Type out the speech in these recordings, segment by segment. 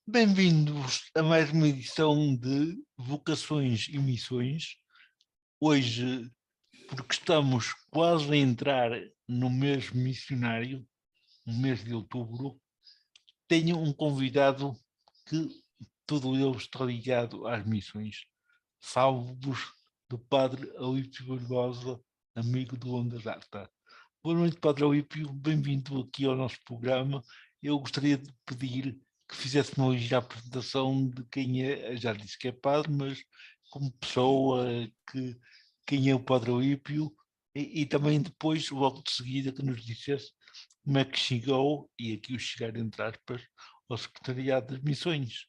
Bem-vindos a mais uma edição de Vocações e Missões. Hoje, porque estamos quase a entrar no mês missionário, no mês de outubro, tenho um convidado que todo ele está ligado às missões. Falo-vos do Padre Alípio Barbosa, amigo do Onda Data. Boa noite, Padre Alípio, bem-vindo aqui ao nosso programa. Eu gostaria de pedir que fizesse uma ligeira apresentação de quem é, já disse que é padre, mas como pessoa, quem é o Padre Alípio, e também depois, logo de seguida, que nos dissesse como é que chegou, e aqui o chegar entre aspas, ao Secretariado das Missões.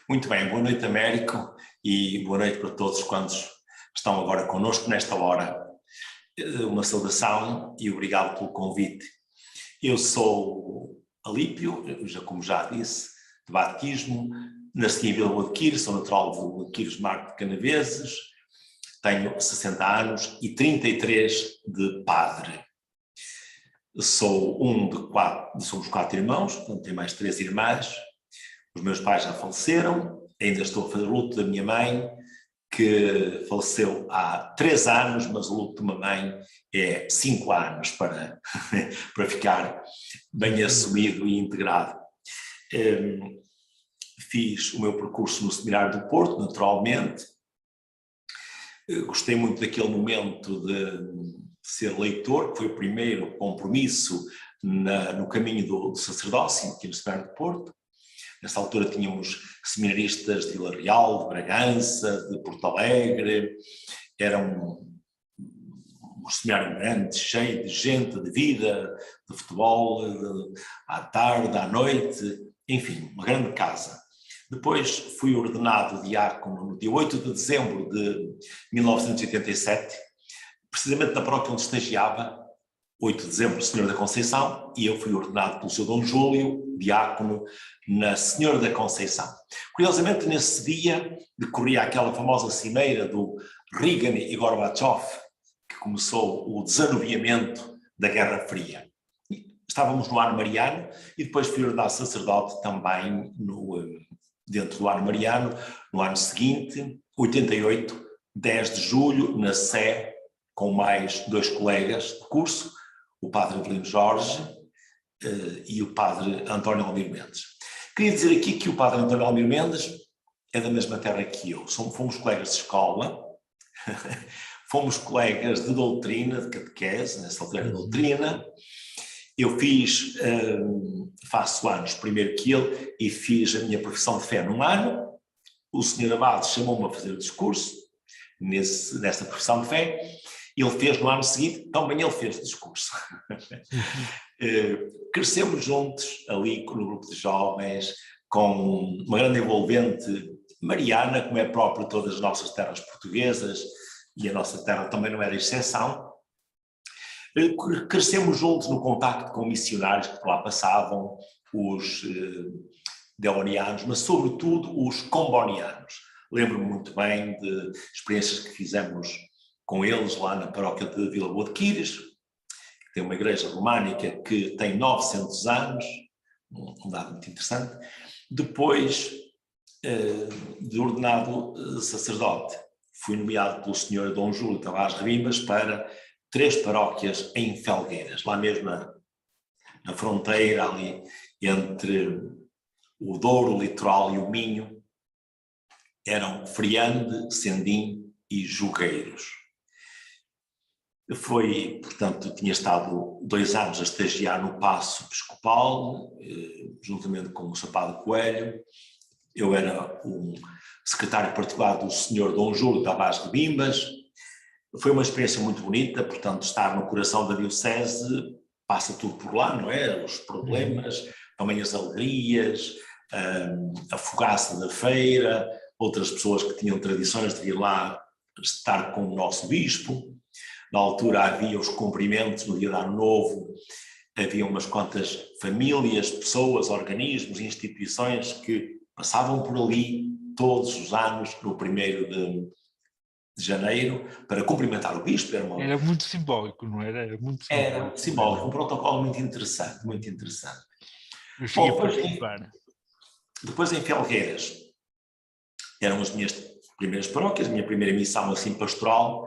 Muito bem, boa noite, Américo, e boa noite para todos quantos estão agora connosco nesta hora. Uma saudação e obrigado pelo convite. Eu sou Alípio, como já disse, de batismo, nasci em Vila Boa de Quires, sou natural de Vila Boa de Quires, Marco de Canaveses, tenho 60 anos e 33 de padre. Sou somos 4 irmãos, portanto tenho mais 3 irmãs. Os meus pais já faleceram, ainda estou a fazer o luto da minha mãe, que faleceu há 3 anos, mas o luto de uma mãe é 5 anos para ficar bem assumido e integrado. Fiz o meu percurso no Seminário do Porto, naturalmente. Gostei muito daquele momento de ser leitor, que foi o primeiro compromisso no caminho do sacerdócio, aqui no Seminário do Porto. Nessa altura tínhamos seminaristas de Vila Real, de Bragança, de Porto Alegre, era um seminário grande, cheio de gente, de vida, de futebol, à tarde, à noite, enfim, uma grande casa. Depois fui ordenado diácono no dia 8 de dezembro de 1987, precisamente na paróquia onde estagiava, 8 de dezembro, Senhora da Conceição, e eu fui ordenado pelo Sr. Dom Júlio, diácono, na Senhora da Conceição. Curiosamente, nesse dia decorria aquela famosa cimeira do Reagan e Gorbachev, que começou o desanuviamento da Guerra Fria. Estávamos no ano mariano e depois fui ordenado sacerdote também dentro do ano mariano, no ano seguinte, 88, 10 de julho, na Sé, com mais 2 colegas de curso, o padre Avelino Jorge e o padre António Almir Mendes. Queria dizer aqui que o padre António Almir Mendes é da mesma terra que eu. Fomos colegas de escola, fomos colegas de doutrina, de catequese, nessa altura era doutrina. Eu faço anos primeiro que ele e fiz a minha profissão de fé num ano. O senhor Abade chamou-me a fazer o discurso nessa profissão de fé. Ele fez no ano seguinte, também ele fez o discurso. Crescemos juntos ali no grupo de jovens, com uma grande envolvente mariana, como é próprio de todas as nossas terras portuguesas, e a nossa terra também não era exceção. Crescemos juntos no contacto com missionários que por lá passavam, os deonianos, mas sobretudo os combonianos. Lembro-me muito bem de experiências que fizemos com eles lá na paróquia de Vila Boa de Quires, que tem uma igreja românica que tem 900 anos, um dado muito interessante. Depois de ordenado sacerdote, fui nomeado pelo senhor Dom Júlio Tavares Ribas para 3 paróquias em Felgueiras, lá mesmo na fronteira ali entre o Douro, o Litoral e o Minho, eram Friande, Sendim e Jogueiros. Portanto, tinha estado 2 anos a estagiar no Paço Episcopal, juntamente com o Sr. Padre Coelho. Eu era um secretário particular do Sr. Dom Júlio Tavares Ribas. Foi uma experiência muito bonita, portanto, estar no coração da diocese, passa tudo por lá, não é? Os problemas, também as alegrias, a fogaça da feira, outras pessoas que tinham tradições de vir lá estar com o nosso bispo. Na altura havia os cumprimentos no dia de Ano Novo, havia umas quantas famílias, pessoas, organismos, instituições que passavam por ali todos os anos no 1º de janeiro para cumprimentar o bispo. Era muito simbólico, não era? Era muito simbólico. Era simbólico, um protocolo muito interessante, muito interessante. Eu cheguei a participar. Depois em Felgueiras, eram as minhas primeiras paróquias, a minha primeira missão assim pastoral,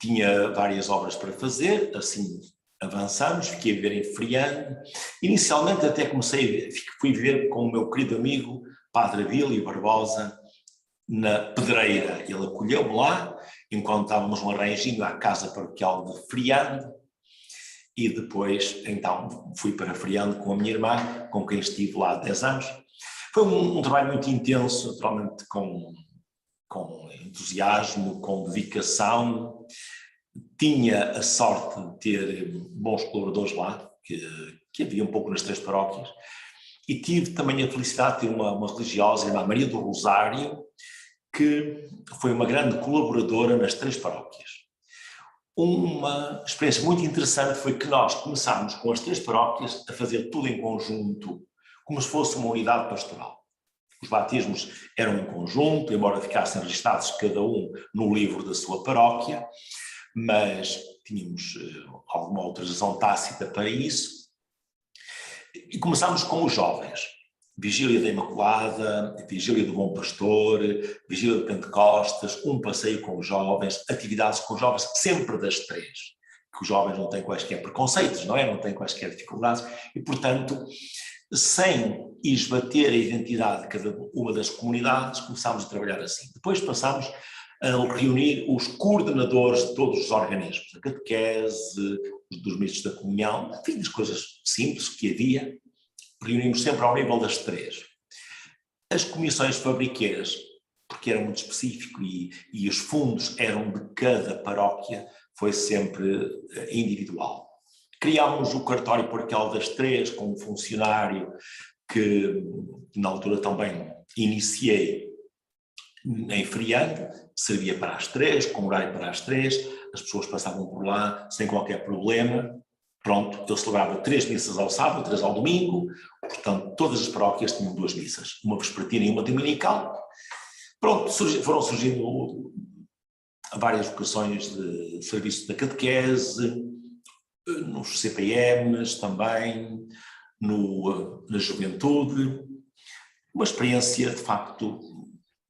tinha várias obras para fazer, assim avançamos, fiquei a viver em Friano. Inicialmente até fui viver com o meu querido amigo Padre Abílio Barbosa na Pedreira. Ele acolheu-me lá, enquanto estávamos um arranjinho à casa paroquial de Friano, e depois então fui para Friano com a minha irmã, com quem estive lá há 10 anos. Foi um trabalho muito intenso, naturalmente com entusiasmo, com dedicação. Tinha a sorte de ter bons colaboradores lá, que havia um pouco nas 3 paróquias, e tive também a felicidade de ter uma religiosa, a irmã Maria do Rosário, que foi uma grande colaboradora nas 3 paróquias. Uma experiência muito interessante foi que nós começámos com as 3 paróquias a fazer tudo em conjunto, como se fosse uma unidade pastoral. Os batismos eram em conjunto, embora ficassem registados cada um no livro da sua paróquia, mas tínhamos alguma autorização tácita para isso. E começámos com os jovens. Vigília da Imaculada, Vigília do Bom Pastor, Vigília de Pentecostes, um passeio com os jovens, atividades com os jovens, sempre das 3. Que os jovens não têm quaisquer preconceitos, não é? Não têm quaisquer dificuldades e, portanto, sem esbater a identidade de cada uma das comunidades, começámos a trabalhar assim. Depois passámos a reunir os coordenadores de todos os organismos, a catequese, dos ministros da comunhão, enfim, as coisas simples que havia, reunimos sempre ao nível das 3. As comissões fabriqueiras, porque era muito específico e os fundos eram de cada paróquia, foi sempre individual. Criámos o cartório paroquial das 3 com um funcionário que na altura também iniciei em Friano, servia para as 3, com horário para as 3, as pessoas passavam por lá sem qualquer problema. Pronto, eu celebrava 3 missas ao sábado, 3 ao domingo, portanto todas as paróquias tinham 2 missas, uma vespertina e uma dominical. Pronto, foram surgindo várias vocações de serviço da catequese, nos CPMs também, na juventude, uma experiência de facto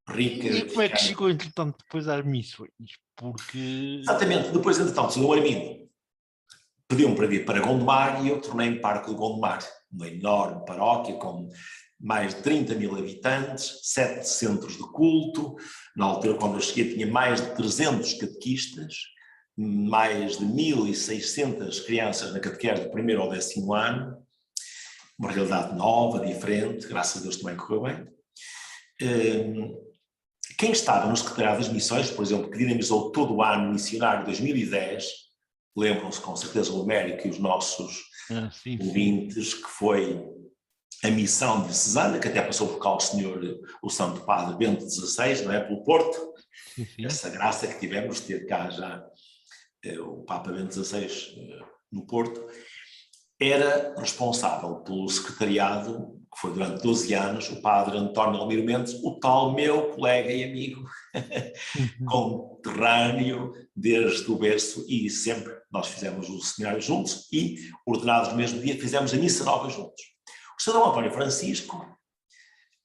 rica. E como é que chegou, entretanto, depois às missões? Porque... Exatamente, depois, entretanto, o senhor Armindo pediu-me para vir para Gondomar e eu tornei-me pároco de Gondomar, uma enorme paróquia com mais de 30.000 habitantes, 7 centros de culto. Na altura, quando eu cheguei, tinha mais de 300 catequistas, mais de 1.600 crianças na catequese do 1º ao 10º ano, uma realidade nova, diferente, graças a Deus também correu bem. Quem estava no Secretariado das Missões, por exemplo, que dinamizou todo o ano missionário de 2010, lembram-se com certeza o Américo e os nossos ouvintes, que foi a missão diocesana, que até passou por cá o Santo Padre Bento XVI, não é, pelo Porto, essa graça que tivemos de ter cá já o Papa Bento XVI no Porto, era responsável pelo secretariado, que foi durante 12 anos, o Padre António Almiro Mendes, o tal meu colega e amigo, conterrâneo desde o berço, e sempre nós fizemos o seminário juntos e, ordenados no mesmo dia, fizemos a missa nova juntos. O Sr. António Francisco,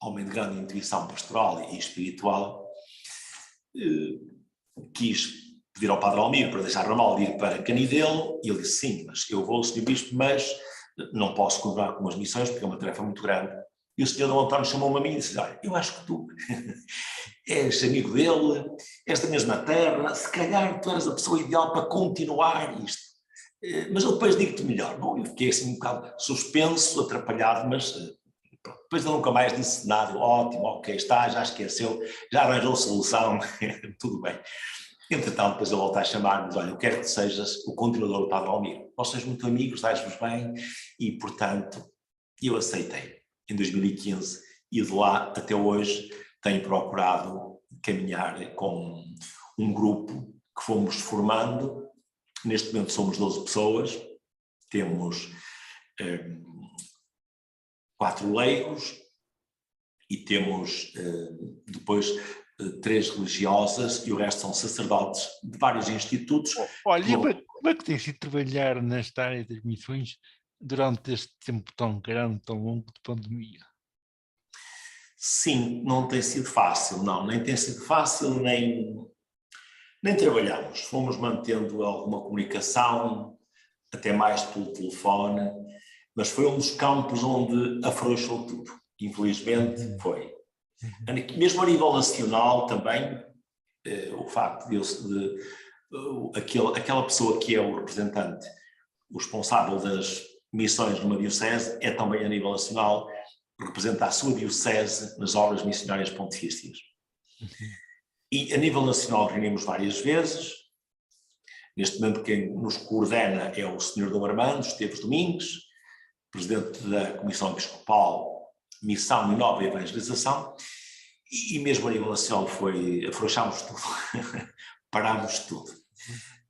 homem de grande intuição pastoral e espiritual, quis pedir ao Padre Almiro para deixar Ramal de ir para Canidelo, e ele disse: sim, mas eu vou, Sr. Bispo, mas não posso colaborar com as missões porque é uma tarefa muito grande. E o Sr. António chamou-me a mim e disse: olha, eu acho que tu és amigo dele, és da mesma terra, se calhar tu eras a pessoa ideal para continuar isto. Mas eu depois digo-te melhor. Bom, eu fiquei assim um bocado suspenso, atrapalhado, mas depois ele nunca mais disse nada. Ótimo, ok, está, já esqueceu, já arranjou solução, tudo bem. Entretanto, depois ele volta a chamar-nos: olha, eu quero que sejas o continuador do Padre Almiro. Nós somos muito amigos, dás-vos bem, e portanto eu aceitei em 2015 e de lá até hoje tenho procurado caminhar com um grupo que fomos formando. Neste momento somos 12 pessoas, temos 4 leigos e temos depois 3 religiosas e o resto são sacerdotes de vários institutos. Olha, como é que tem sido trabalhar nesta área das missões durante este tempo tão grande, tão longo de pandemia? Sim, não tem sido fácil, não, nem tem sido fácil, nem trabalhamos. Fomos mantendo alguma comunicação, até mais pelo telefone, mas foi um dos campos onde afrouxou tudo. Infelizmente foi. Mesmo a nível nacional também, o facto aquela pessoa que é o representante, o responsável das missões numa diocese, é também a nível nacional, representa a sua diocese nas obras missionárias pontifícias. E a nível nacional reunimos várias vezes. Neste momento quem nos coordena é o Sr. Dom Armando Esteves Domingues, presidente da Comissão Episcopal Missão e Nova Evangelização, e mesmo a nível nacional afrouxámos tudo, parámos tudo.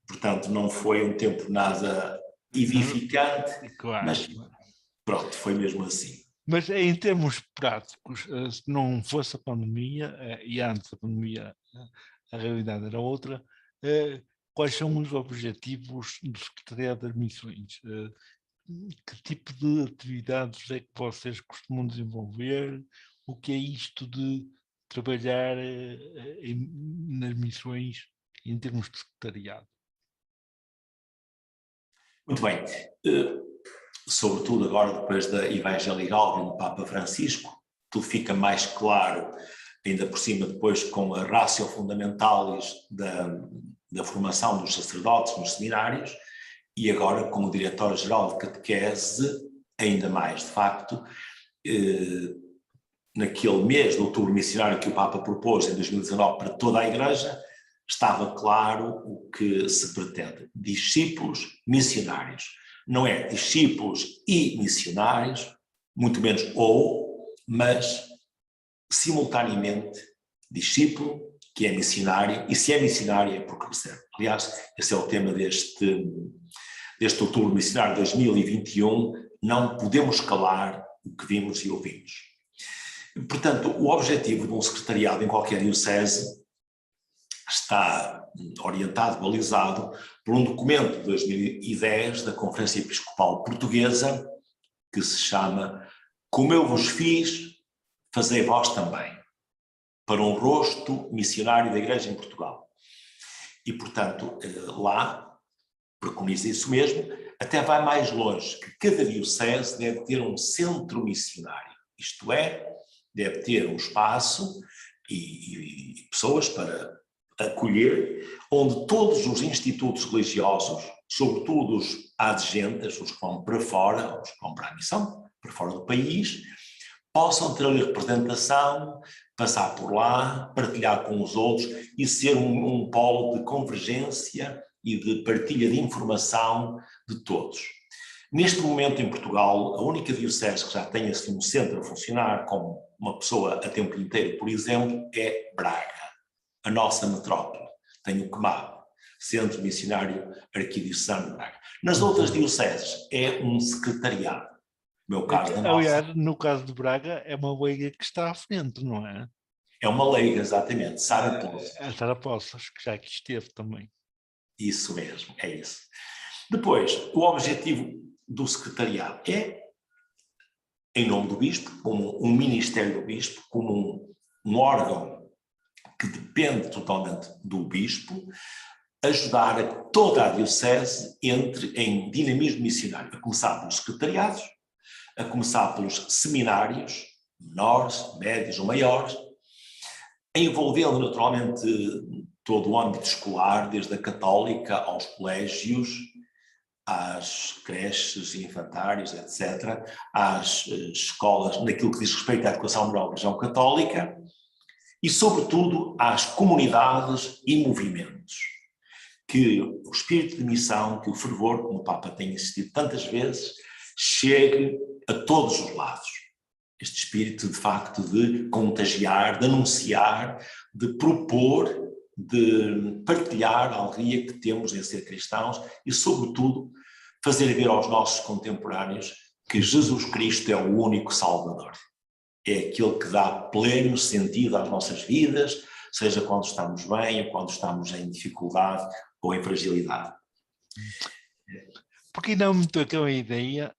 Portanto, não foi um tempo nada edificante, claro, mas pronto, foi mesmo assim. Mas em termos práticos, se não fosse a pandemia, e antes da pandemia a realidade era outra, quais são os objetivos do Secretariado das Missões? Que tipo de atividades é que vocês costumam desenvolver? O que é isto de trabalhar nas missões em termos de secretariado? Muito bem. Sobretudo agora, depois da Evangelii Gaudium do Papa Francisco, tudo fica mais claro, ainda por cima depois com a Ratio Fundamentalis da formação dos sacerdotes nos seminários, e agora com o Diretor-Geral de Catequese, ainda mais, de facto, naquele mês de outubro missionário que o Papa propôs em 2019 para toda a Igreja, estava claro o que se pretende: discípulos missionários. Não é discípulos e missionários, muito menos mas simultaneamente discípulo que é missionário, e se é missionário é porque recebe. Aliás, esse é o tema deste outubro missionário 2021, não podemos calar o que vimos e ouvimos. Portanto, o objetivo de um secretariado em qualquer diocese está orientado, balizado por um documento de 2010 da Conferência Episcopal Portuguesa, que se chama Como eu vos fiz, fazei vós também, para um rosto missionário da Igreja em Portugal. E, portanto, lá preconiza isso mesmo, até vai mais longe, que cada diocese deve ter um centro missionário, isto é, deve ter um espaço e pessoas para acolher, onde todos os institutos religiosos, sobretudo os adjuntos, os que vão para fora, os que vão para a missão, para fora do país, possam ter ali representação, passar por lá, partilhar com os outros e ser um polo de convergência e de partilha de informação de todos. Neste momento em Portugal, a única diocese que já tem assim um centro a funcionar com uma pessoa a tempo inteiro, por exemplo, é Braga, a nossa metrópole. Tem o CMAB, Centro Missionário Arquidiocesano de Braga. Nas outras dioceses é um secretariado. No meu caso, aliás, no caso de Braga, é uma leiga que está à frente, não é? É uma leiga, exatamente, Sara Poços. A Sara Poços, que já aqui esteve também. Isso mesmo, é isso. Depois, o objetivo do secretariado é, em nome do bispo, como um ministério do bispo, como um órgão que depende totalmente do bispo, ajudar a toda a diocese entre em dinamismo missionário, a começar pelos secretariados, a começar pelos seminários, menores, médios ou maiores, envolvendo naturalmente todo o âmbito escolar, desde a católica aos colégios, às creches e infantários, etc., às escolas, naquilo que diz respeito à educação moral da religião católica, e, sobretudo, às comunidades e movimentos. Que o espírito de missão, que o fervor, como o Papa tem insistido tantas vezes, chegue a todos os lados. Este espírito, de facto, de contagiar, de anunciar, de propor, de partilhar a alegria que temos em ser cristãos e, sobretudo, fazer ver aos nossos contemporâneos que Jesus Cristo é o único Salvador. É aquele que dá pleno sentido às nossas vidas, seja quando estamos bem ou quando estamos em dificuldade ou em fragilidade. Porque ainda há muito aquela ideia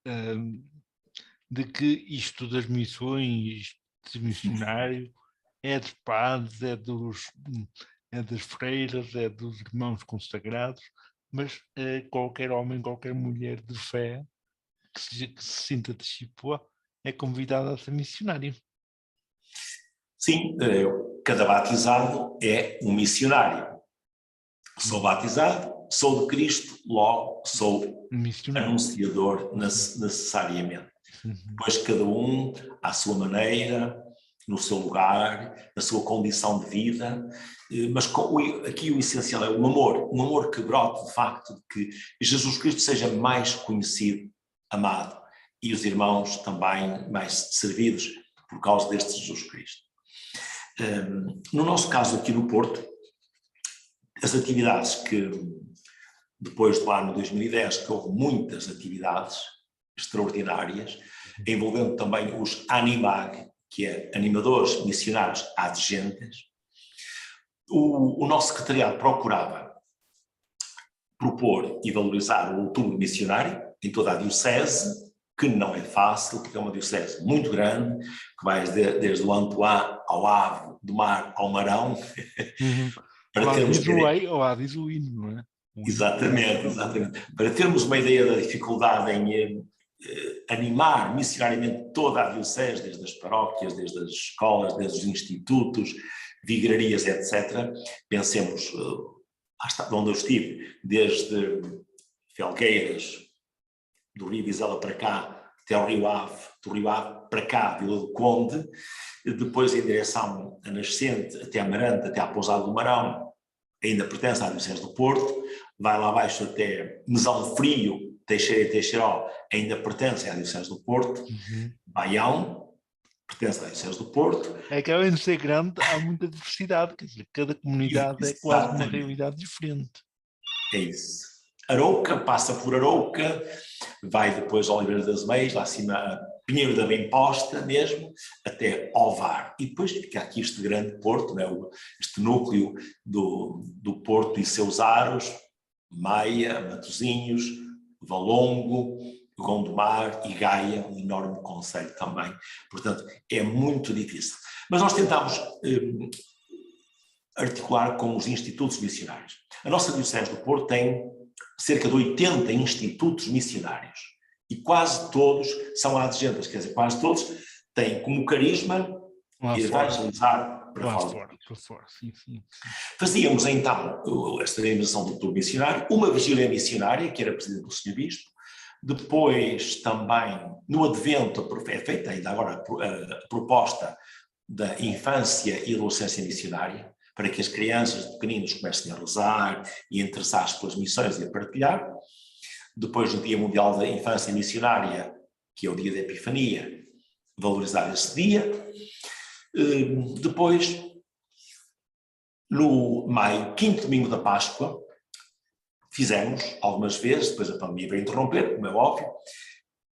de que isto das missões de missionário, é dos padres, é das freiras, é dos irmãos consagrados, mas qualquer homem, qualquer mulher de fé que se sinta discípula é convidado a ser missionário. Sim, cada batizado é um missionário. Sou batizado, sou de Cristo, logo sou Missionário. anunciador necessariamente. Uhum. Depois cada um, à sua maneira, no seu lugar, na sua condição de vida, mas aqui o essencial é o amor que brota de facto de que Jesus Cristo seja mais conhecido, amado, e os irmãos também mais servidos por causa deste Jesus Cristo. No nosso caso aqui no Porto, as atividades que, depois do ano 2010, que houve muitas atividades extraordinárias, envolvendo também os Animag, que é Animadores Missionários Adjuntos. O nosso secretariado procurava propor e valorizar o outubro missionário em toda a diocese, que não é fácil, porque é uma diocese muito grande, que vai desde o Antoine ao Ave, do Mar ao Marão. Uhum. Para termos Lá diz o hino, não é? Exatamente. Para termos uma ideia da dificuldade em animar missionariamente toda a diocese, desde as paróquias, desde as escolas, desde os institutos, vigararias, etc. Pensemos, onde eu estive, desde Felgueiras, do Rio Vizela para cá, até ao Rio Ave, do Rio Ave para cá, Vila do Conde, depois em direção a Nascente, até Amarante, até à Pousada do Marão, ainda pertence à Diocese do Porto, vai lá abaixo até Mesão Frio, Teixeira e Teixeiró, ainda pertence à Diocese do Porto, Baião, pertence à Diocese do Porto. É que além de ser grande, há muita diversidade, quer dizer, cada comunidade é quase uma realidade diferente. É isso. Arouca, passa por Arouca, vai depois ao Oliveira das Meias, lá acima a Pinheiro da Bem-Posta mesmo, até Ovar. E depois fica aqui este grande porto, né, este núcleo do Porto e seus aros, Maia, Matosinhos, Valongo, Gondomar e Gaia, um enorme concelho também. Portanto, é muito difícil. Mas nós tentámos articular com os institutos missionários. A nossa Diocese do Porto tem cerca de 80 institutos missionários e quase todos são adjuntos, quer dizer, quase todos têm como carisma evangelizar para fora. Sim. Fazíamos então esta organização do tour missionário, uma vigília missionária, que era presidente do Sr. Bispo, depois também no Advento, é feita ainda agora a proposta da infância e adolescência missionária, para que as crianças pequeninos comecem a rezar e a interessar-se pelas missões e a partilhar. Depois, no Dia Mundial da Infância Missionária, que é o dia da Epifania, valorizar esse dia. Depois, no maio, quinto domingo da Páscoa, fizemos algumas vezes, depois a pandemia veio interromper, como é óbvio,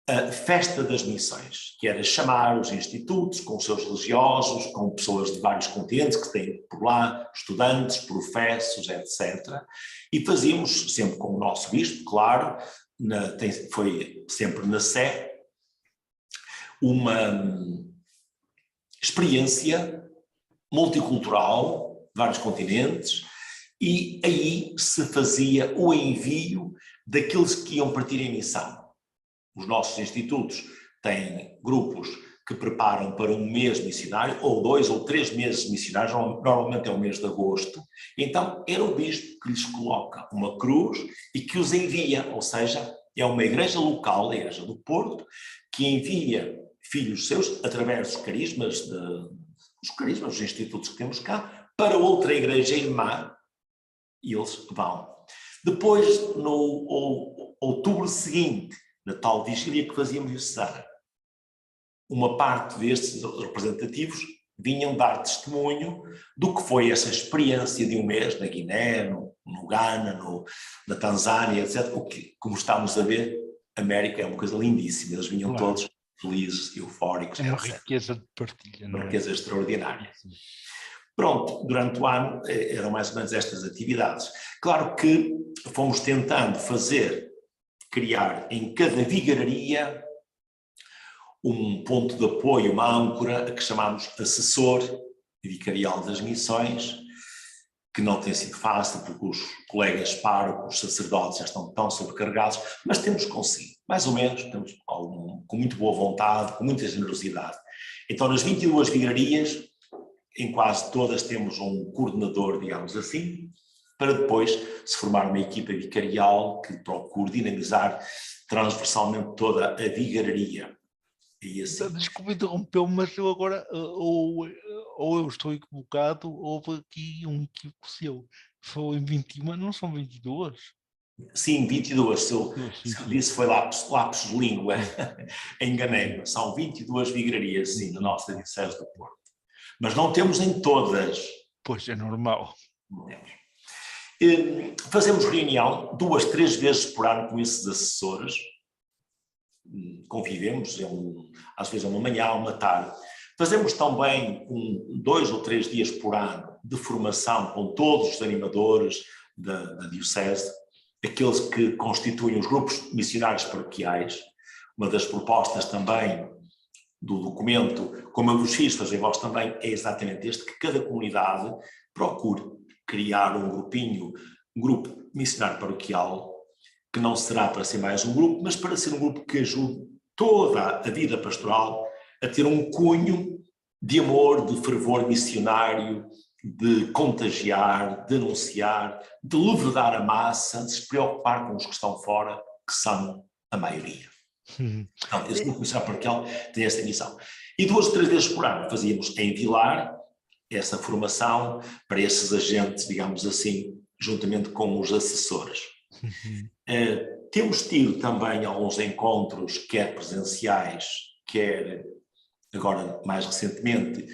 a Festa das Missões, que era chamar os institutos com os seus religiosos, com pessoas de vários continentes que têm por lá, estudantes, professos, etc. E fazíamos sempre com o nosso bispo, claro, foi sempre na Sé, uma experiência multicultural, vários continentes, e aí se fazia o envio daqueles que iam partir em missão. Os nossos institutos têm grupos que preparam para um mês missionário, ou 2 ou 3 meses missionários, normalmente é o mês de agosto. Então era o bispo que lhes coloca uma cruz e que os envia, ou seja, é uma igreja local, a Igreja do Porto, que envia filhos seus, através dos carismas, dos institutos que temos cá, para outra igreja irmã, e eles vão. Depois, no outubro seguinte, na tal vigília que fazíamos diocesana, uma parte destes representativos vinham dar testemunho do que foi essa experiência de um mês na Guiné, no Ghana, na Tanzânia, etc. O que, como estamos a ver, a América é uma coisa lindíssima, eles vinham todos felizes, eufóricos, é uma etc. riqueza de partilha, não é? Uma riqueza extraordinária. Pronto, durante o ano eram mais ou menos estas atividades. Claro que fomos tentando criar em cada vigararia um ponto de apoio, uma âncora, que chamamos assessor vicarial das missões, que não tem sido fácil, porque os colegas párocos, os sacerdotes já estão tão sobrecarregados, mas temos conseguido, mais ou menos, temos com muito boa vontade, com muita generosidade. Então, nas 22 vigararias, em quase todas temos um coordenador, digamos assim, para depois se formar uma equipa vicarial que procure dinamizar transversalmente toda a vigararia. E assim. Desculpe interrompeu, mas eu agora, ou eu estou equivocado, houve aqui um equívoco seu. Foi em 21, não são 22? Sim, 22, se eu disse foi lápis de língua, enganei-me. São 22 vigararias, sim, na nossa Diocese do Porto. Mas não temos em todas. Pois, é normal. Não temos. Fazemos reunião 2, 3 vezes por ano com esses assessores. Convivemos, às vezes uma manhã, uma tarde. Fazemos também 2 ou 3 dias por ano de formação com todos os animadores da Diocese, aqueles que constituem os grupos missionários paroquiais. Uma das propostas também do documento, como eu vos fiz fazer vós também, é exatamente este, que cada comunidade procure criar um grupo missionário paroquial, que não será para ser mais um grupo, mas para ser um grupo que ajude toda a vida pastoral a ter um cunho de amor, de fervor missionário, de contagiar, de anunciar, de levedar a massa, de se preocupar com os que estão fora, que são a maioria. Então, esse grupo missionário paroquial tem essa missão. E 2 ou 3 vezes por ano fazíamos em Vilar essa formação para esses agentes, digamos assim, juntamente com os assessores. Temos tido também alguns encontros, quer presenciais, quer agora mais recentemente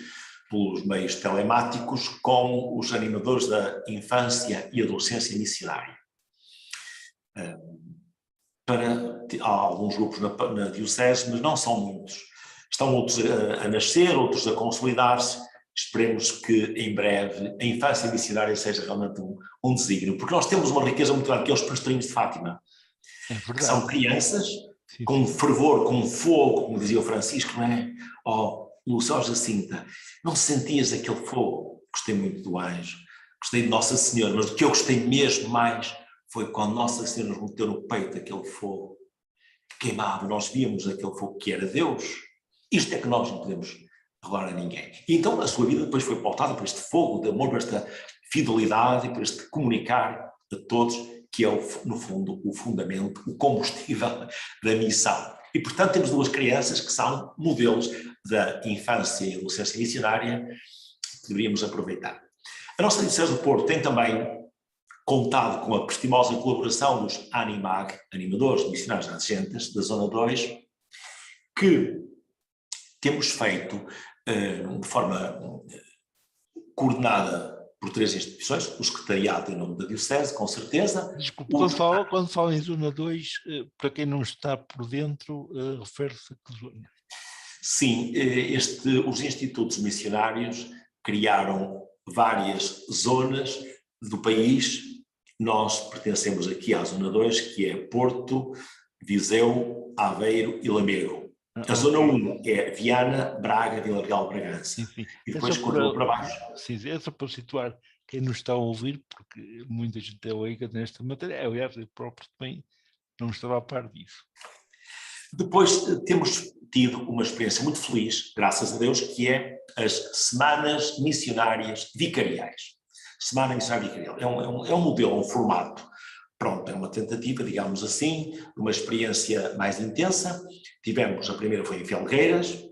pelos meios telemáticos, com os animadores da infância e adolescência missionária. Há alguns grupos na Diocese, mas não são muitos. Estão outros a nascer, outros a consolidar-se. Esperemos que em breve a infância missionária seja realmente um desígnio, porque nós temos uma riqueza muito grande, que é os pastorinhos de Fátima, que são crianças com fervor, com fogo, como dizia o Francisco, não é? Lúcia, Jacinta, não sentias aquele fogo? Gostei muito do anjo, gostei de Nossa Senhora, mas o que eu gostei mesmo mais foi quando Nossa Senhora nos meteu no peito aquele fogo que queimava, nós víamos aquele fogo que era Deus. Isto é que nós não podemos revelar a ninguém. E então a sua vida depois foi pautada por este fogo de amor, por esta fidelidade e por este comunicar a todos, que é, no fundo, o fundamento, o combustível da missão. E, portanto, temos 2 crianças que são modelos da infância e adolescência missionária que deveríamos aproveitar. A nossa Diocese do Porto tem também contado com a prestimosa colaboração dos ANIMAG, animadores missionários agentes da Zona 2, que temos feito de forma coordenada por 3 instituições, o secretariado em nome da Diocese, com certeza. Desculpe, quando fala em Zona 2, para quem não está por dentro, refere-se a que zona? Sim, os institutos missionários criaram várias zonas do país. Nós pertencemos aqui à Zona 2, que é Porto, Viseu, Aveiro e Lamego. A Zona 1 é Viana, Braga, Vila Real, Bragança. Enfim, E depois continua para baixo. Sim, é só para situar quem nos está a ouvir, porque muita gente é leiga nesta matéria. Aliás, eu próprio também não estava a par disso. Depois temos tido uma experiência muito feliz, graças a Deus, que é as Semanas Missionárias Vicariais. Semana Missionária Vicarial é um modelo, um formato. Pronto, é uma tentativa, digamos assim, de uma experiência mais intensa. A primeira foi em Felgueiras,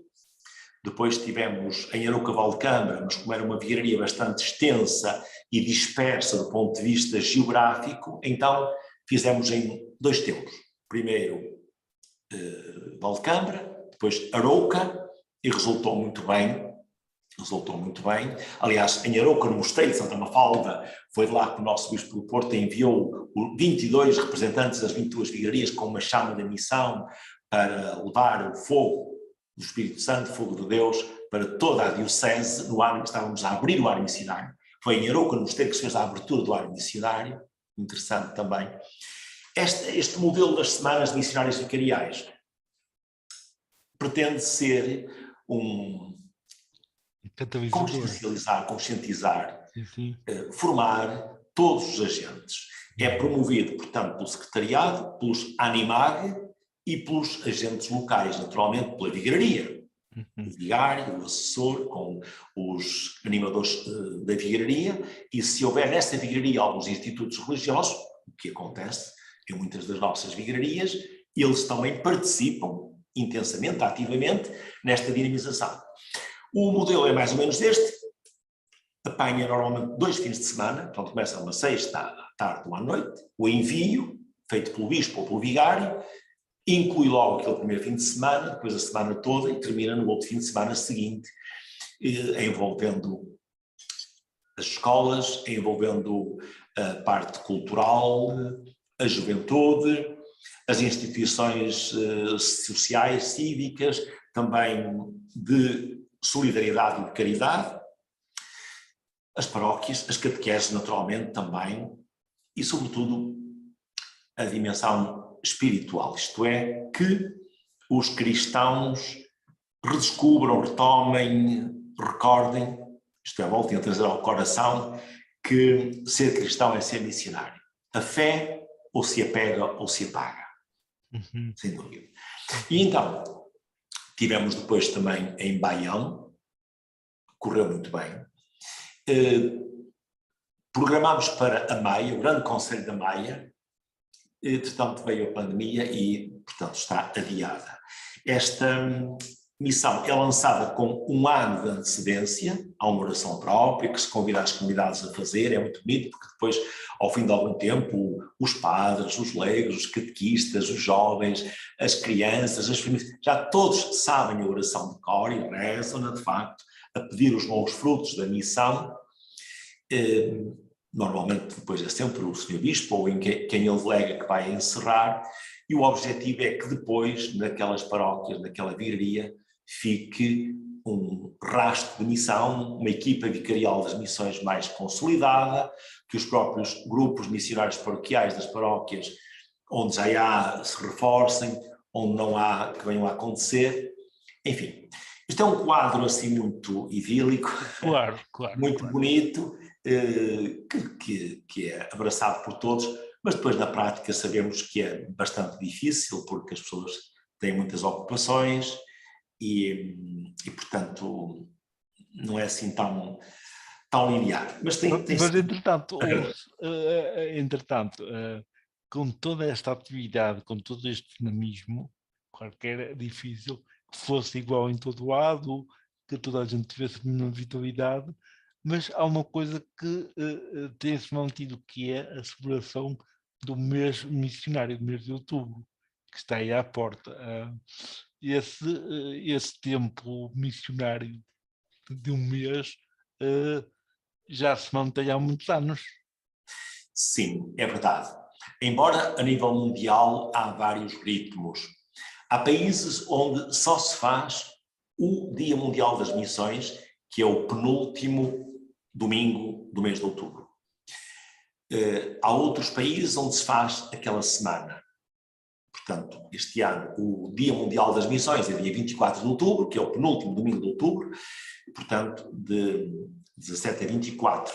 depois tivemos em Arouca Valdecâmara, mas como era uma vigararia bastante extensa e dispersa do ponto de vista geográfico, então fizemos em 2 tempos. Primeiro Valdecâmara, depois Arouca, e resultou muito bem. Aliás, em Arouca, no Mosteiro de Santa Mafalda, foi de lá que o nosso Bispo do Porto enviou 22 representantes das 22 vigararias com uma chama da missão para levar o fogo do Espírito Santo, o fogo de Deus, para toda a Diocese, no ano que estávamos a abrir o ano missionário. Foi em Arouca, no Mosteiro, que se fez a abertura do ano missionário, interessante também. Este modelo das Semanas Missionárias Vicariais pretende ser catalisador. conscientizar, Sim, sim. formar todos os agentes. É promovido, portanto, pelo secretariado, pelos ANIMAG e pelos agentes locais, naturalmente pela vigararia. O vigário, o assessor, com os animadores da vigararia, e se houver nessa vigararia alguns institutos religiosos, o que acontece em muitas das nossas vigararias, eles também participam intensamente, ativamente, nesta dinamização. O modelo é mais ou menos este, apanha normalmente 2 fins de semana, portanto começa uma sexta à tarde ou à noite, o envio, feito pelo bispo ou pelo vigário, inclui logo aquele primeiro fim de semana, depois a semana toda e termina no outro fim de semana seguinte, envolvendo as escolas, envolvendo a parte cultural, a juventude, as instituições sociais, cívicas, também de solidariedade e de caridade, as paróquias, as catequeses naturalmente também, e sobretudo a dimensão espiritual, isto é, que os cristãos redescubram, retomem, recordem, isto é, voltem a trazer ao coração que ser cristão é ser missionário. A fé ou se apega ou se apaga, sem dúvida. E então, tivemos depois também em Baião, correu muito bem. Programámos para a Maia, o Grande Conselho da Maia, entretanto veio a pandemia e, portanto, está adiada. Esta missão é lançada com 1 ano de antecedência, há uma oração própria que se convida as comunidades a fazer, é muito bonito, porque depois, ao fim de algum tempo, os padres, os leigos, os catequistas, os jovens, as crianças, as famílias, já todos sabem a oração de cor e rezam-na, de facto, a pedir os bons frutos da missão. Normalmente depois é sempre o Sr. Bispo ou quem ele delega que vai encerrar, e o objetivo é que depois, naquelas paróquias, naquela vigaria, fique um rastro de missão, uma equipa vicarial das missões mais consolidada, que os próprios grupos missionários paroquiais das paróquias, onde já há, se reforcem, onde não há, que venham a acontecer. Enfim, isto é um quadro assim muito idílico, Claro, muito claro. bonito, que é abraçado por todos, mas depois na prática sabemos que é bastante difícil, porque as pessoas têm muitas ocupações e portanto, não é assim tão linear. Mas Mas entretanto, com toda esta atividade, com todo este dinamismo, claro que era difícil que fosse igual em todo lado, que toda a gente tivesse a mesma vitalidade, mas há uma coisa que tem-se mantido, que é a celebração do mês missionário, do mês de outubro, que está aí à porta. Esse tempo missionário de um mês já se mantém há muitos anos. Sim, é verdade. Embora a nível mundial há vários ritmos. Há países onde só se faz o Dia Mundial das Missões, que é o penúltimo domingo do mês de outubro. Há outros países onde se faz aquela semana. Portanto, este ano o Dia Mundial das Missões é dia 24 de outubro, que é o penúltimo domingo de outubro, e, portanto, de 17 a 24.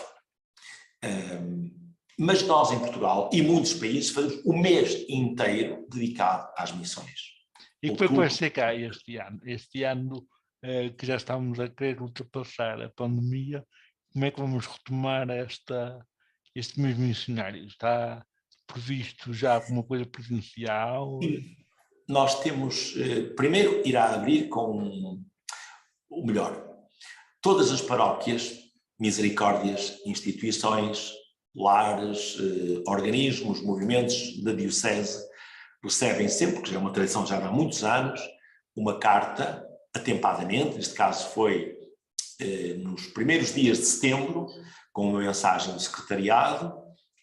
Mas nós, em Portugal e muitos países, fazemos o mês inteiro dedicado às missões. E como é que vai ser cá este ano? Este ano que já estamos a querer ultrapassar a pandemia, como é que vamos retomar este mês missionário? Está previsto já alguma coisa presencial? Sim. Nós temos, primeiro irá abrir com o melhor. Todas as paróquias, misericórdias, instituições, lares, organismos, movimentos da diocese recebem sempre, porque já é uma tradição já há muitos anos, uma carta, atempadamente, neste caso foi nos primeiros dias de setembro, com uma mensagem do secretariado,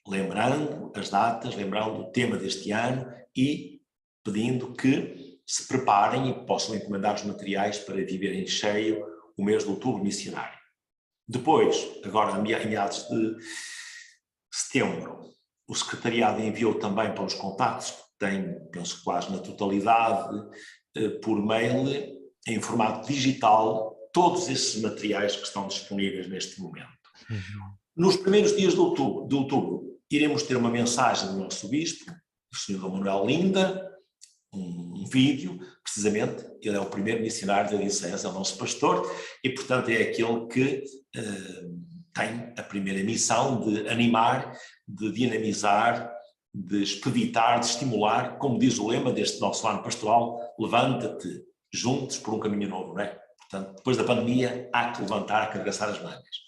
lembrando as datas, lembrando o tema deste ano e pedindo que se preparem e possam encomendar os materiais para viverem cheio o mês de outubro missionário. Depois, agora em meados de setembro, o secretariado enviou também para os contactos, que tem, penso quase na totalidade, por mail, em formato digital todos esses materiais que estão disponíveis neste momento. Nos primeiros dias de outubro, iremos ter uma mensagem do nosso bispo, o Sr. Dom Manuel Linda, um vídeo, precisamente, ele é o primeiro missionário da diocese, é o nosso pastor, e portanto é aquele que tem a primeira missão de animar, de dinamizar, de expeditar, de estimular, como diz o lema deste nosso ano pastoral, levanta-te, juntos por um caminho novo, não é? Portanto, depois da pandemia, há que levantar, há que arregaçar as mangas.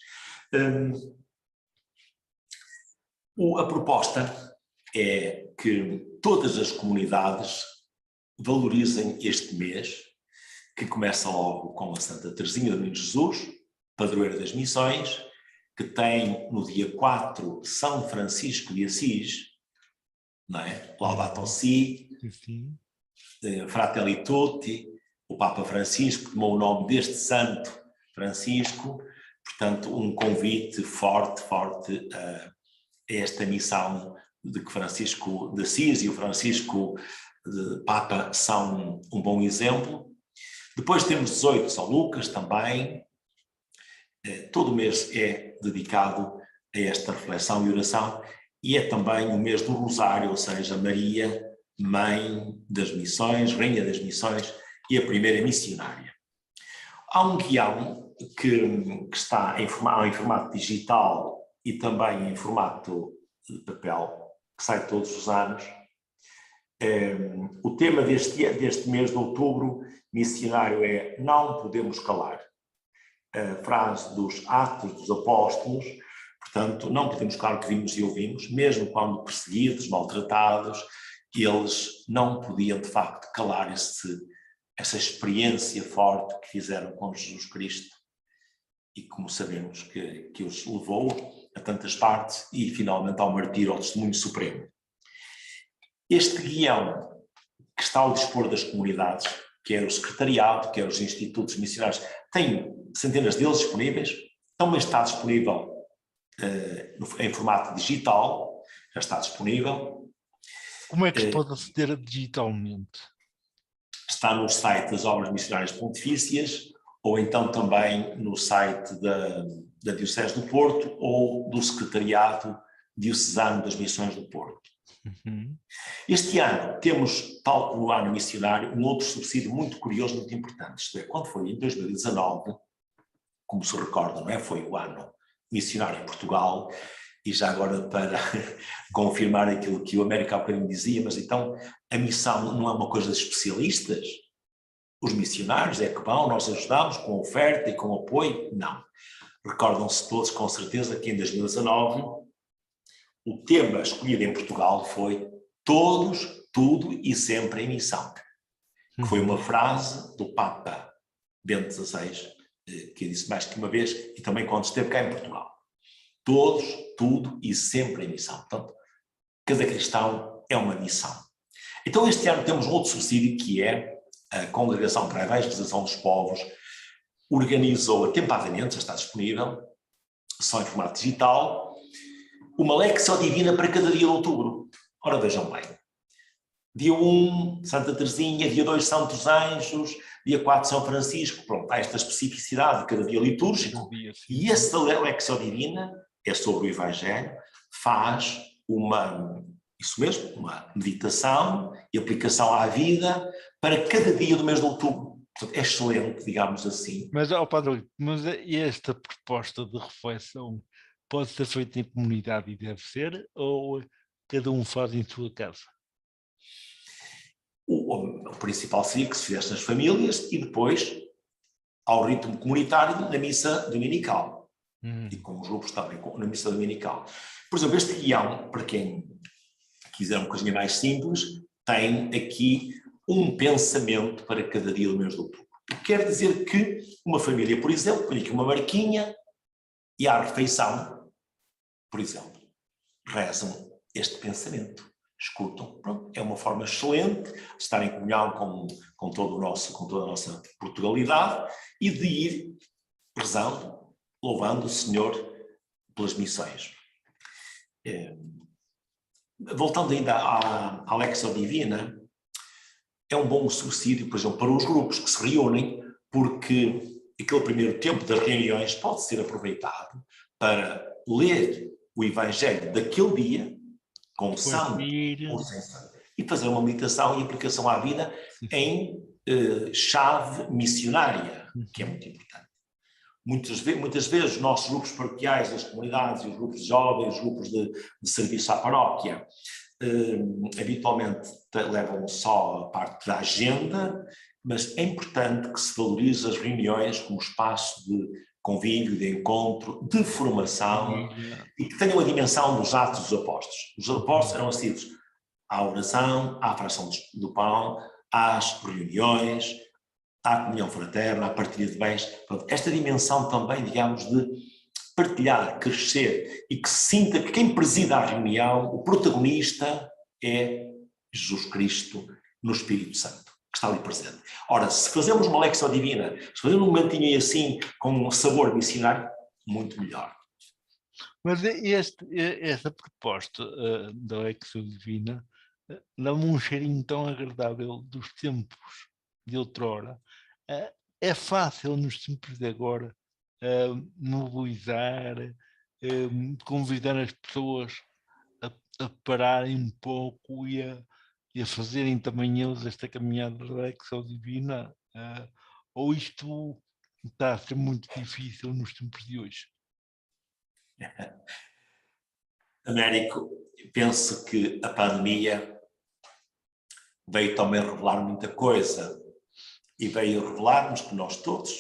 A proposta é que todas as comunidades valorizem este mês, que começa logo com a Santa Teresinha do Menino Jesus, padroeira das missões, que tem no dia 4 São Francisco de Assis, não é? Laudato Si, Fratelli Tutti, o Papa Francisco tomou o nome deste santo Francisco, portanto um convite forte a esta missão de que Francisco de Assis e o Francisco de Papa são um bom exemplo. Depois temos 18 São Lucas também. Todo o mês é dedicado a esta reflexão e oração, e é também o mês do Rosário, ou seja, Maria, Mãe das Missões, Rainha das Missões e a primeira missionária. Há um guião que está em formato digital e também em formato de papel, que sai todos os anos. O tema deste mês de outubro missionário é Não Podemos Calar. A frase dos Atos dos Apóstolos, portanto, não podemos calar o que vimos e ouvimos, mesmo quando perseguidos, maltratados, eles não podiam de facto calar essa experiência forte que fizeram com Jesus Cristo e, como sabemos, que os levou a tantas partes e finalmente ao martírio, ao testemunho supremo. Este guião que está ao dispor das comunidades, quer o secretariado, quer os institutos missionários, tem centenas deles disponíveis, também está disponível em formato digital, já está disponível. Como é que se pode aceder digitalmente? Está no site das Obras Missionárias Pontifícias, ou então também no site da Diocese do Porto ou do Secretariado Diocesano das Missões do Porto. Este ano temos, tal como no ano missionário, um outro subsídio muito curioso, muito importante. Isto é, quando foi em 2019, como se recorda, não é? Foi o ano missionário em Portugal, e já agora para confirmar aquilo que o Américo há bocadinho dizia, mas então a missão não é uma coisa de especialistas? Os missionários é que vão, nós ajudamos com oferta e com apoio? Não. Recordam-se todos com certeza que em 2019 o tema escolhido em Portugal foi todos, tudo e sempre em missão, que foi uma frase do Papa Bento XVI, que eu disse mais que uma vez, e também quando esteve cá em Portugal. Todos, tudo e sempre em missão. Portanto, cada cristão é uma missão. Então este ano temos um outro subsídio, que é a Congregação para a Evangelização dos Povos, organizou atempadamente, já está disponível, só em formato digital, uma Lexio Divina para cada dia de outubro. Ora, vejam bem. Dia 1, Santa Teresinha, dia 2, Santos Anjos, dia 4, São Francisco. Pronto, há esta especificidade de cada dia litúrgico. E essa Lexio Divina é sobre o Evangelho, faz uma meditação e aplicação à vida para cada dia do mês de outubro. Portanto, é excelente, digamos assim. Mas, Padre, mas esta proposta de reflexão pode ser feita em comunidade e deve ser, ou cada um faz em sua casa? O principal seria que se fizesse nas famílias e depois ao ritmo comunitário na missa dominical. E com os grupos também na missa dominical. Por exemplo, este guião, para quem quiser uma coisinha mais simples, tem aqui um pensamento para cada dia do mês de outubro. Quer dizer que uma família, por exemplo, põe aqui uma marquinha e à refeição, por exemplo, rezam este pensamento. Escutam, pronto, é uma forma excelente de estar em comunhão com toda a nossa Portugalidade e de ir rezando, louvando o Senhor pelas missões. Voltando ainda à Lexio Divina, é um bom subsídio, por exemplo, para os grupos que se reúnem porque aquele primeiro tempo das reuniões pode ser aproveitado para ler o Evangelho daquele dia, com santo ou sem santo, e fazer uma meditação e aplicação à vida em chave missionária, que é muito importante. Muitas vezes os nossos grupos paroquiais, as comunidades, os grupos de jovens, os grupos de serviço à paróquia, habitualmente levam só a parte da agenda, mas é importante que se valorize as reuniões como espaço de convívio, de encontro, de formação, e que tenham a dimensão dos Atos dos Apóstolos. Os apóstolos eram assíduos à oração, à fração do pão, às reuniões, à comunhão fraterna, à partilha de bens. Pronto, esta dimensão também, digamos, de partilhar, crescer, e que se sinta que quem presida a reunião, o protagonista, é Jesus Cristo no Espírito Santo, que está ali presente. Ora, se fazemos uma Lexio Divina, se fazemos um momentinho assim, com um sabor missionário, muito melhor. Mas essa proposta da Lexio Divina dá-me um cheirinho tão agradável dos tempos de outrora. É fácil nos tempos de agora mobilizar, convidar as pessoas a pararem um pouco e a fazerem também eles esta caminhada da Lexio Divina, ou isto está a ser muito difícil nos tempos de hoje? Américo, penso que a pandemia veio também revelar muita coisa, e veio revelar-nos que nós todos,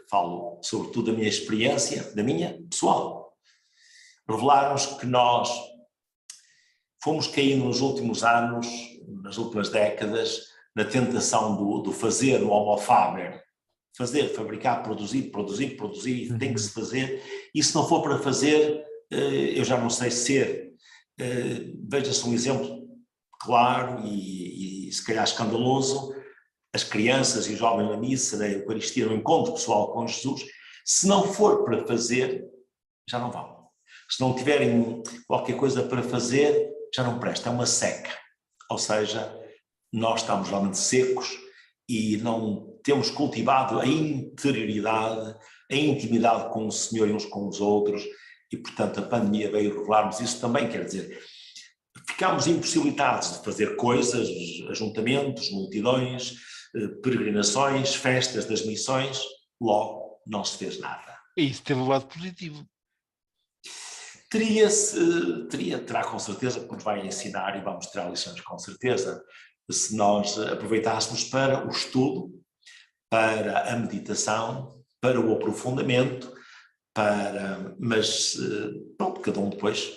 falo sobretudo da minha experiência, da minha pessoal, revelar-nos que nós fomos caindo nos últimos anos, nas últimas décadas, na tentação do fazer, no homo faber, fazer, fabricar, produzir, tem que se fazer, e se não for para fazer, eu já não sei ser. Veja-se um exemplo claro e se calhar escandaloso: as crianças e os jovens na missa, na Eucaristia, no encontro pessoal com Jesus, se não for para fazer, já não vão. Se não tiverem qualquer coisa para fazer, já não presta, é uma seca. Ou seja, nós estamos realmente secos e não temos cultivado a interioridade, a intimidade com o Senhor e uns com os outros, e portanto a pandemia veio revelar-nos isso também, quer dizer, ficámos impossibilitados de fazer coisas, ajuntamentos, multidões, peregrinações, festas das missões, logo não se fez nada. E isso teve um lado positivo. Terá com certeza, porque nos vai ensinar e vai mostrar lições com certeza, se nós aproveitássemos para o estudo, para a meditação, para o aprofundamento, mas pronto, cada um depois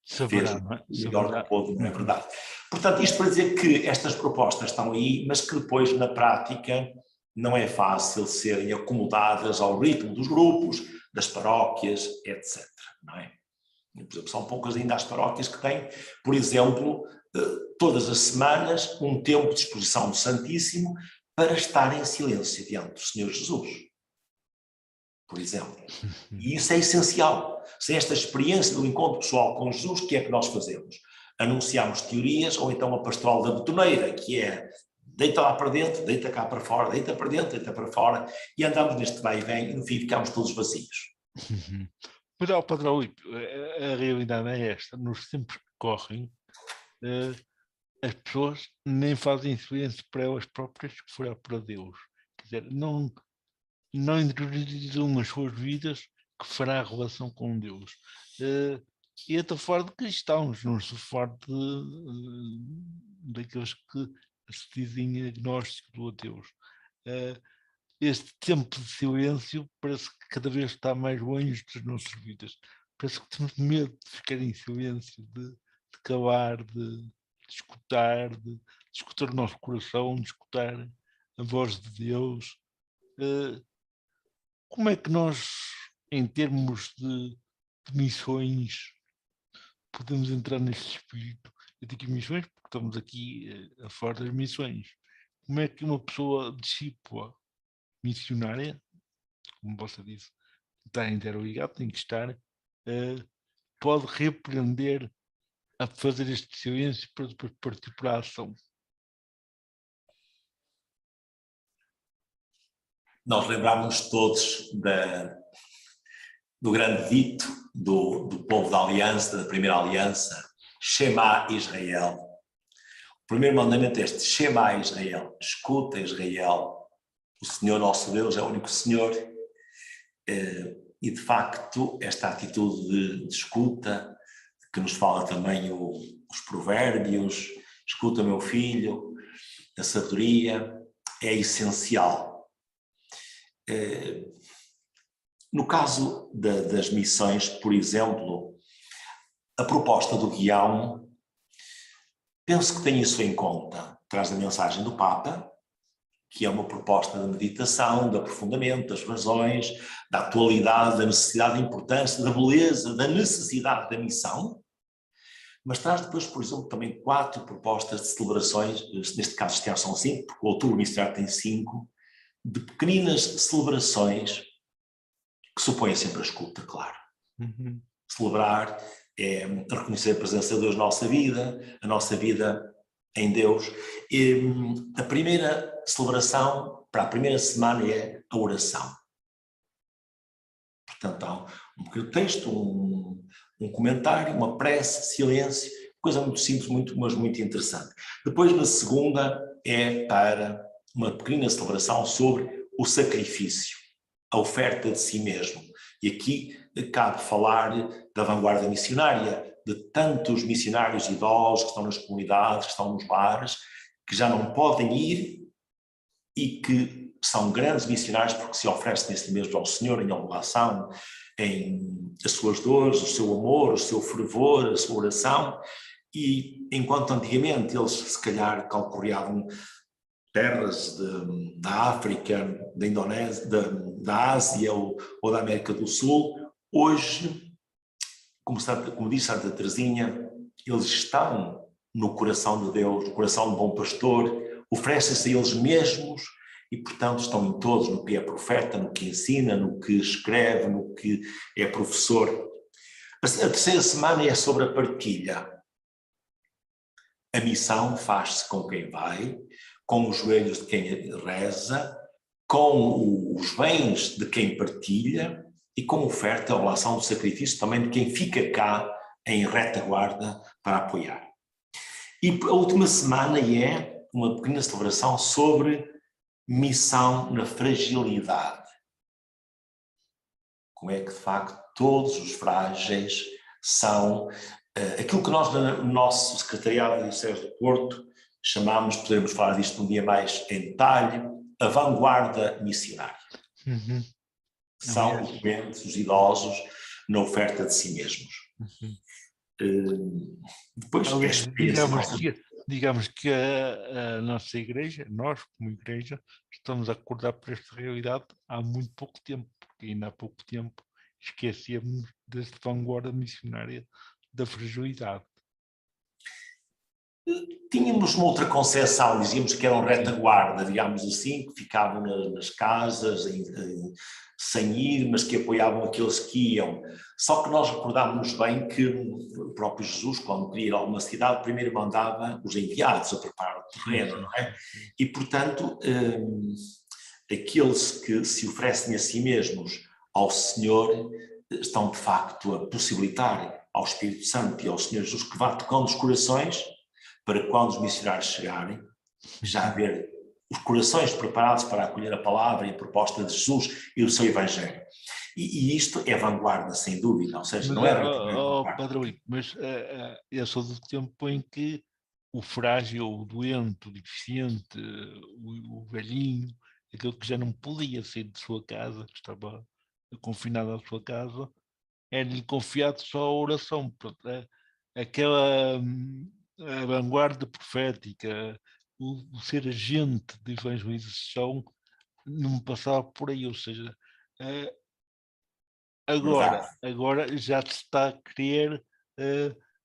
fez o melhor que pôde, não é verdade? Portanto, isto para dizer que estas propostas estão aí, mas que depois, na prática, não é fácil serem acomodadas ao ritmo dos grupos, das paróquias, etc. Não é? Por exemplo, são poucas ainda as paróquias que têm, por exemplo, todas as semanas, um tempo de exposição do Santíssimo para estar em silêncio diante do Senhor Jesus, por exemplo. E isso é essencial. Sem esta experiência do encontro pessoal com Jesus, o que é que nós fazemos? Anunciamos teorias, ou então a pastoral da betoneira, que é deita lá para dentro, deita cá para fora, deita para dentro, deita para fora, e andamos neste vai e vem, e no fim ficamos todos vazios. Mas, Padre Olímpio, a realidade é esta: nos tempos que correm, as pessoas nem fazem silêncio para elas próprias, que fará para Deus. Quer dizer, não interiorizam as suas vidas, que fará a relação com Deus. E até fora de cristãos, não se fala daqueles que se dizem agnósticos ou ateus. Este tempo de silêncio parece que cada vez está mais longe das nossas vidas. Parece que temos medo de ficar em silêncio, de calar, de escutar o nosso coração, de escutar a voz de Deus. Como é que nós, em termos de missões, podemos entrar neste espírito? Eu digo missões porque estamos aqui a falar das missões. Como é que uma pessoa discípula missionária, como você disse, está interligado, tem que estar, pode repreender a fazer este silêncio para depois partir para a ação? Nós lembramos todos do grande dito do povo da aliança, da primeira aliança, Shema Israel. O primeiro mandamento é este, Shema Israel, escuta Israel, o Senhor nosso Deus é o único Senhor. E de facto esta atitude de escuta, que nos fala também os provérbios, escuta meu filho, a sabedoria, é essencial. No caso das missões, por exemplo, a proposta do guião, penso que tem isso em conta. Traz a mensagem do Papa, que é uma proposta de meditação, de aprofundamento, das razões, da atualidade, da necessidade, da importância, da beleza, da necessidade da missão, mas traz depois, por exemplo, também 4 propostas de celebrações, neste caso este ano são 5, porque o Outubro Missionário tem 5, de pequeninas celebrações que supõem sempre a escuta, claro. Celebrar é reconhecer a presença de Deus na nossa vida, a nossa vida em Deus. E a primeira celebração para a primeira semana é a oração. Portanto, há um pequeno texto, um comentário, uma prece, silêncio, coisa muito simples, mas muito interessante. Depois, na segunda, é para uma pequena celebração sobre o sacrifício, a oferta de si mesmo. E aqui cabe falar da vanguarda missionária, de tantos missionários idosos que estão nas comunidades, que estão nos bares, que já não podem ir e que são grandes missionários porque se oferecem nesse mesmo ao Senhor em oblação, em as suas dores, o seu amor, o seu fervor, a sua oração. E enquanto antigamente eles se calhar calcorreavam terras da África, da Indonésia, da Ásia ou da América do Sul, hoje, como disse Santa Teresinha, eles estão no coração de Deus, no coração do bom pastor, oferecem-se a eles mesmos e, portanto, estão em todos, no que é profeta, no que ensina, no que escreve, no que é professor. A terceira semana é sobre a partilha. A missão faz-se com quem vai, com os joelhos de quem reza, com os bens de quem partilha e com oferta, a oblação do sacrifício também de quem fica cá em retaguarda para apoiar. E a última semana é uma pequena celebração sobre missão na fragilidade. Como é que, de facto, todos os frágeis são aquilo que nós, no nosso secretariado de Diocese do Porto, chamamos, podemos falar disto um dia mais em detalhe, a vanguarda missionária. São os doentes, os idosos, na oferta de si mesmos. Depois, digamos que a nossa igreja, nós como igreja, estamos a acordar para esta realidade há muito pouco tempo, porque ainda há pouco tempo esquecíamos desta vanguarda missionária da fragilidade. Tínhamos uma outra concepção, dizíamos que eram retaguarda, digamos assim, que ficavam nas casas sem ir, mas que apoiavam aqueles que iam. Só que nós recordámos bem que o próprio Jesus, quando queria ir a alguma cidade, primeiro mandava os enviados a preparar o terreno, não é? E, portanto, aqueles que se oferecem a si mesmos ao Senhor estão, de facto, a possibilitar ao Espírito Santo e ao Senhor Jesus que vá tocando os corações, para quando os missionários chegarem, já haver os corações preparados para acolher a palavra e a proposta de Jesus e o seu Evangelho. E isto é vanguarda, sem dúvida, ou seja, não é Padre Rui, mas eu sou do tempo em que o frágil, o doente, o deficiente, o velhinho, aquele que já não podia sair de sua casa, que estava confinado à sua casa, era-lhe confiado só a oração. Portanto, aquela a vanguarda profética, o ser agente de evangelização não me passava por aí, ou seja, agora já se está a querer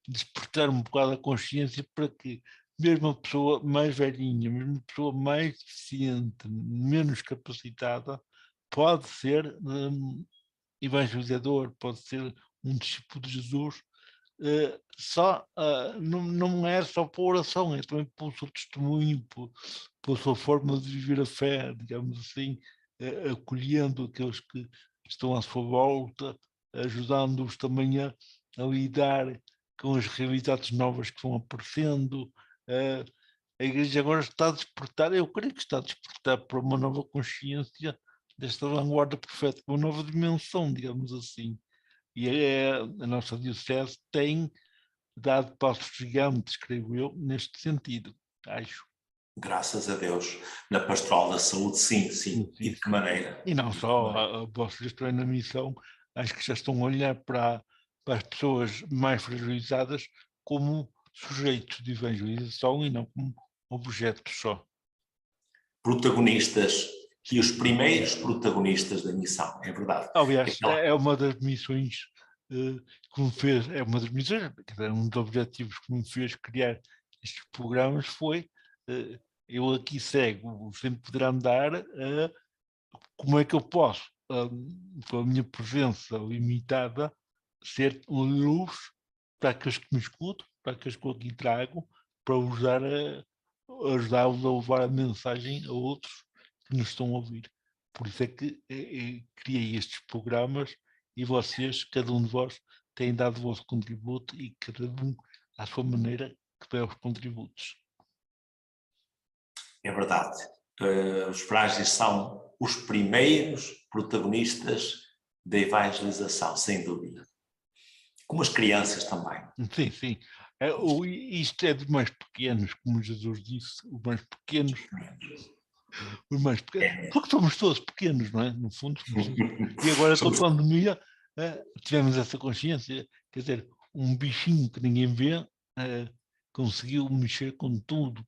despertar um bocado a consciência para que mesmo a pessoa mais velhinha, mesmo a pessoa mais deficiente, menos capacitada, pode ser evangelizador, pode ser um discípulo de Jesus. Não é só por oração, é também pelo seu testemunho, pela sua forma de viver a fé, digamos assim. acolhendo aqueles que estão à sua volta, ajudando-os também a lidar com as realidades novas que vão aparecendo. A Igreja agora está a despertar, eu creio que está a despertar para uma nova consciência desta vanguarda profética, uma nova dimensão, digamos assim. E a nossa Diocese tem dado passos gigantes, creio eu, neste sentido, acho. Graças a Deus. Na pastoral da saúde, sim. Sim, E de que sim. maneira? E não só, vocês estão na missão, acho que já estão a olhar para as pessoas mais fragilizadas como sujeitos de evangelização e não como objetos só. Protagonistas e os Sim. primeiros protagonistas da missão, é verdade. Aliás, é uma das missões que me fez, é uma das missões, um dos objetivos que me fez criar estes programas foi eu aqui cego, sempre poderá andar, como é que eu posso, com a minha presença limitada, ser luz para aqueles que me escutam, para aqueles que eu aqui trago, para ajudá-los a levar a mensagem a outros que nos estão a ouvir. Por isso é que criei estes programas e vocês, cada um de vós, tem dado o vosso contributo e cada um, à sua maneira, que dá os contributos. É verdade. Os frágeis são os primeiros protagonistas da evangelização, sem dúvida. Como as crianças também. Sim, sim. Isto é dos mais pequenos, como Jesus disse, os mais pequenos. Os mais pequenos. Porque somos todos pequenos, não é? No fundo, somos todos. E agora com a pandemia tivemos essa consciência. Quer dizer, um bichinho que ninguém vê conseguiu mexer com tudo,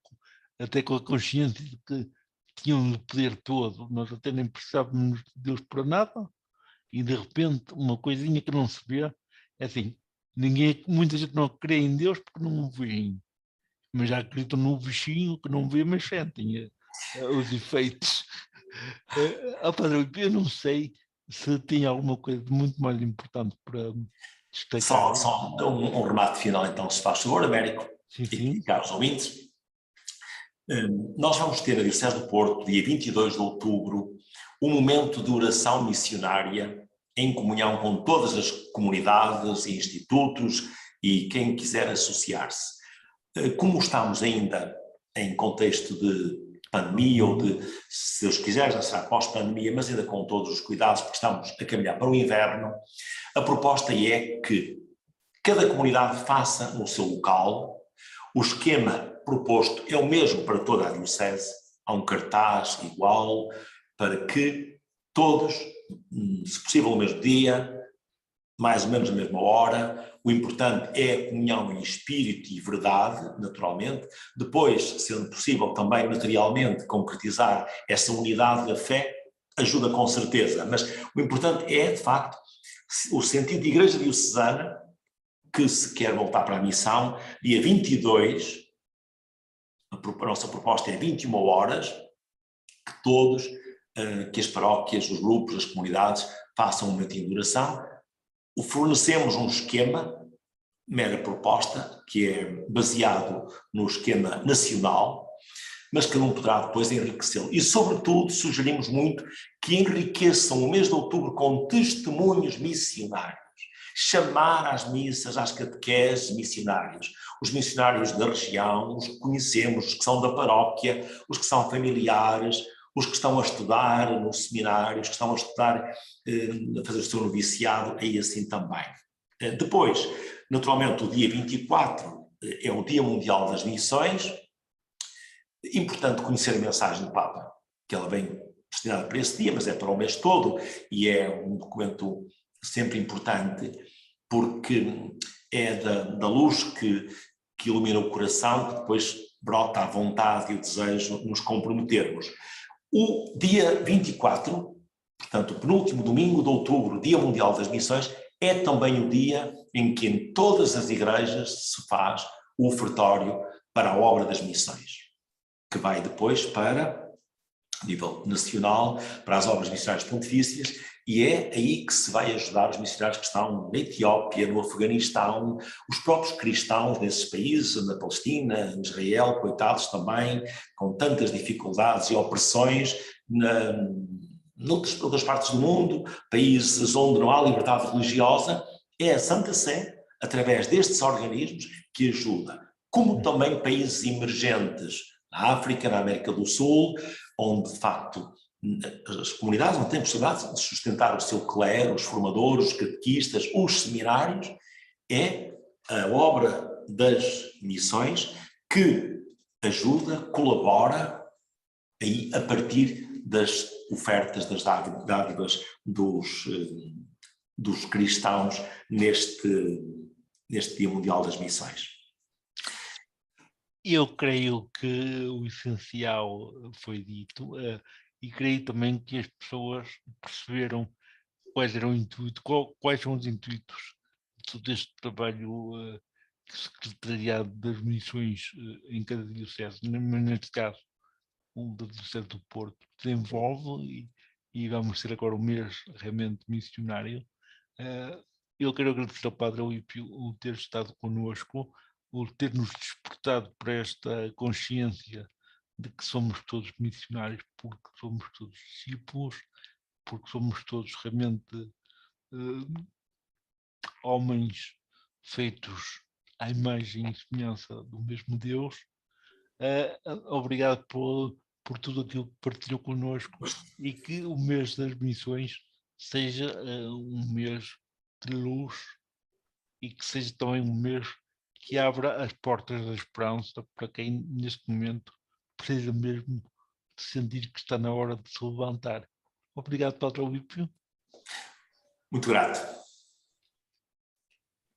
até com a consciência de que tinham o poder todo. Nós até nem precisávamos de Deus para nada. E de repente, uma coisinha que não se vê, é assim, muita gente não crê em Deus porque não o vêem, mas já acreditam no bichinho que não vê, mas sentem os efeitos. Padre, eu não sei se tem alguma coisa de muito mais importante para destacar. Só um remate final, então, se faz favor, Américo, Sim, e sim. caros ouvintes. Nós vamos ter na Diocese do Porto, dia 22 de outubro, um momento de oração missionária em comunhão com todas as comunidades e institutos e quem quiser associar-se. Como estamos ainda em contexto de pandemia ou de, se Deus quiser, já será pós-pandemia, mas ainda com todos os cuidados, porque estamos a caminhar para o inverno, a proposta é que cada comunidade faça no seu local. O esquema proposto é o mesmo para toda a Diocese, há um cartaz igual, para que todos, se possível no mesmo dia, mais ou menos na mesma hora, o importante é a comunhão em espírito e verdade, naturalmente, depois, sendo possível também materialmente concretizar essa unidade da fé, ajuda com certeza, mas o importante é, de facto, o sentido de Igreja Diocesana, que se quer voltar para a missão, dia 22, a nossa proposta é 21 horas, que todos, que as paróquias, os grupos, as comunidades façam um momentinho de oração. Fornecemos um esquema, mera proposta, que é baseado no esquema nacional, mas que não poderá depois enriquecê-lo. E, sobretudo, sugerimos muito que enriqueçam o mês de outubro com testemunhos missionários. Chamar às missas, às catequeses missionários. Os missionários da região, os que conhecemos, os que são da paróquia, os que são familiares, os que estão a estudar no seminário, os que estão a estudar, a fazer o seu noviciado, aí assim também. Depois, naturalmente, o dia 24 é o Dia Mundial das Missões. Importante conhecer a mensagem do Papa, que ela vem destinada para esse dia, mas é para o mês todo, e é um documento sempre importante, porque é da luz que ilumina o coração, que depois brota a vontade e o desejo de nos comprometermos. O dia 24, portanto, o penúltimo domingo de outubro, Dia Mundial das Missões, é também o dia em que em todas as igrejas se faz o ofertório para a obra das missões, que vai depois para nível nacional, para as obras missionárias pontifícias, e é aí que se vai ajudar os missionários que estão na Etiópia, no Afeganistão, os próprios cristãos nesses países, na Palestina, em Israel, coitados também, com tantas dificuldades e opressões, noutras partes do mundo, países onde não há liberdade religiosa, é a Santa Sé, através destes organismos, que ajuda. Como também países emergentes, na África, na América do Sul, onde de facto as comunidades não têm possibilidade de sustentar o seu clero, os formadores, os catequistas, os seminários, é a obra das missões que ajuda, colabora aí a partir das ofertas, das dádivas dos cristãos neste Dia Mundial das Missões. Eu creio que o essencial foi dito, e creio também que as pessoas perceberam quais eram o intuito, quais são os intuitos deste trabalho que o Secretariado das Missões em cada diocese, neste caso o da Diocese do Porto, desenvolve, e vamos ter agora um mês realmente missionário. Eu quero agradecer ao Padre Alípio o ter estado connosco, o ter-nos despertado para esta consciência de que somos todos missionários, porque somos todos discípulos, porque somos todos realmente homens feitos à imagem e semelhança do mesmo Deus. Obrigado por tudo aquilo que partilhou connosco, e que o mês das missões seja um mês de luz, e que seja também um mês que abra as portas da esperança para quem neste momento precisa mesmo de sentir que está na hora de se levantar. Obrigado, Padre Alípio. Muito grato.